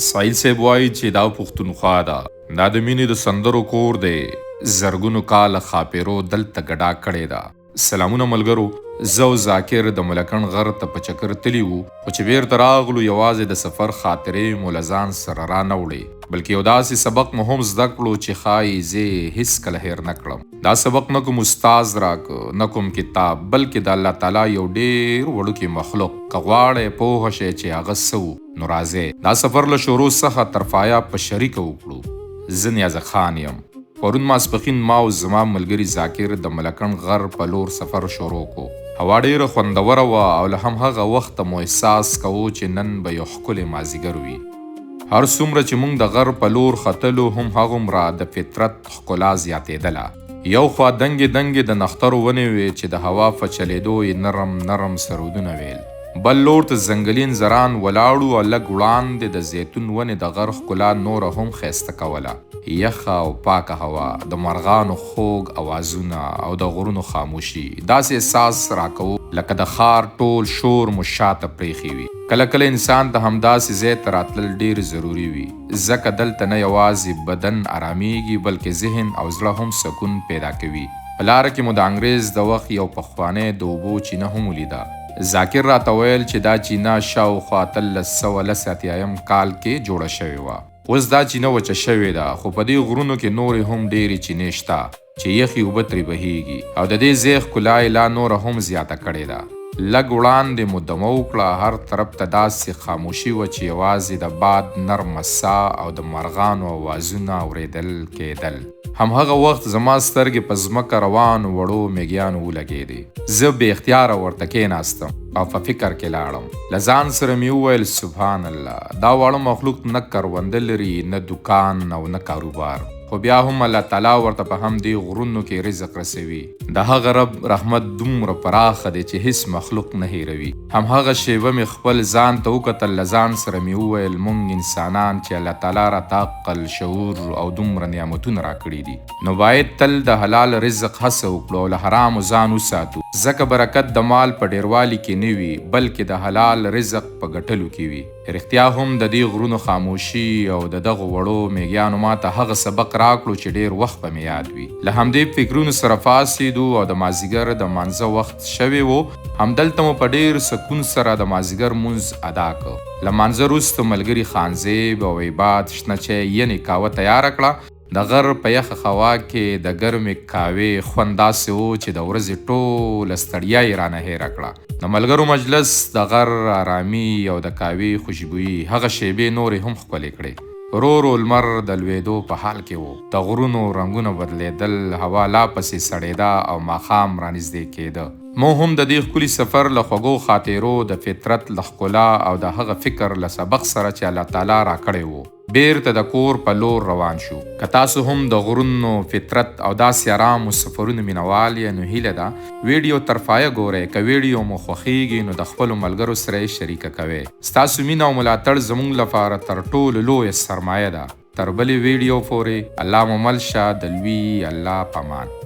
سایل صاحب وایي چې دا پښتونخوا ده. دا د مینې د سندرو کور دی. زرګونو کاله خاپیرو دلته ګډا کړې ده. سلامونه ملګرو، زه او ذاکر د ملکن غر ته په چکر تلي وو، خو چې بیرته راغلو یوازې د سفر خاطرې مو له ځان سره را نه وړې، بلکې یو داسې سبق مو هم زده کړو چې ښایي زه یې هېڅکله هېر نه کړم. دا سبق نه کوم استاز راکه، نه کوم کتاب، بلکې د الله تعالی یو ډېر وړوکی مخلوق. که غواړئ پوه شئ چې هغه څه وو، نو راځئ دا سفر له شروع څخه تر پایه په شریکه وکړو. زه نیازه خان یم. پرون ماسپښین ما او زما ملګري ذاکر د ملکن غر په لور سفر شروع کو. هوا ډیره خوندوره وه او له همهغه وخته مو احساس کوو چې نن به یو ښکلی مازدیګر وي. هر څومره چې موږ د غر په لور ختلو، هم هغومره د فطرت ښکلا زیاتېدله. یو خوا دنګې دنګې د نښترو ونې وې چې د هوا په چلېدو یې نرم نرم سرودونه ویل. بل لور ته ځنګلي انځران ولاړو او لږ وړاندې د زیتون ونې د غر ښکلا نوره هم ښایسته کوله. یخه او پاکه هوا، د مرغانو خوږ اوازونه او د غرونو خاموشي داسې احساس راکوو لکه د ښار ټول شور مو شاته پرېښی وي. کله کله انسان ته همداسې ځای ته راتلل ډېر ضروري وي، ځکه دلته نه یوازې بدن آرامیږي بلکې ذهن او زړه هم سکون پیدا کوي. په لاره کې مو د انګریز د وخت یو پخوانی د اوبو چینه هم ولیده. ذاکر راته ویل چې دا چینه شاوخوا 1380 کال کې جوړه شوې وه. اوس دا چینه وچه شوې ده، خو په دې غرونو کې نورې هم ډېرې چینې شته چې یخې اوبه ترې بهیږي او د دې ځای ښکلا یې لا نوره هم زیاته کړې ده. لږ وړاندې مو دمه وکړه، هر طرف ته داسې خاموشي وه چې یوازې د باد نرمه ساه او د مرغانو اوازونه اورېدل کېدل. همهغه وخت زما سترګې په ځمکه روانو وړو میږیانو ولګېدې. زه بې اختیاره ورته کېناستم او په فکر کې لاړم. له ځان سره مې وویل سبحان الله، دا واړه مخلوق نه کرونده لري، نه دوکان او نه کاروبار، خو بیا هم الله تعالی ورته په همدې غرونو کې رزق رسوي. د هغه رب رحمت دومره پراخه دی چې هیڅ مخلوق نه هیروي. همهغه شیبه مې خپل ځان ته وکتل، له ځان سره مې وویل موږ انسانان چې الله تعالی راته عقل، شعور او دومره نعمتونه راکړي دي، نو باید تل د حلال رزق هڅه وکړو او له حرامو ځان وساتو، ځکه برکت د مال په ډیروالي کې نه وي بلکې د حلال رزق په ګټلو کې وي. رښتیا هم د دې غرونو خاموشي او د دغو وړو میږیانو ماته هغه سبق راکړو چې ډیر وخت به مې یاد وي. له همدې فکرونو سره پاڅېدو او د مازدیګر د مانځه وخت شوی و. همدلته مو په ډیر سکون سره د مازدیګر مونځ ادا کړ. له مانځه وروسته ملګري خانزیب او عباد شنه چای یعنې کاوه تیاره کړه. د غر په یخه هوا کې د ګرمې کاوې خوند داسې و چې د ورځې ټوله ستړیا یې رانه هېره کړه. د ملګرو مجلس، د غر آرامي او د کاوې خوشبويي هغه شیبې نورې هم ښکلې کړې. ورو ورو لمر د لوېدو په حال کې و. د غرونو رنګونه بدلېدل، هوا لا پسې سړېده او ماښام رانږدې کېده. مو هم د دې ښکلي سفر له خوږو خاطرو، د فطرت له ښکلا او د هغه فکر له سبق سره چې الله تعالی راکړی و، بیرته د کور په لور روان شو. که تاسو هم د غرونو، فطرت او داسې آرامو سفرونو مینوال یې، نو هیله ده ویډیو تر پایه ګورئ. که ویډیو مو خوښیږي نو د خپلو ملګرو سره یې شریکه کوئ. ستاسو مینه او ملاتړ زموږ لپاره تر ټولو لویه سرمایه ده. تر بلې ویډیو پورې الله مو مل شه. د لوی الله پامان.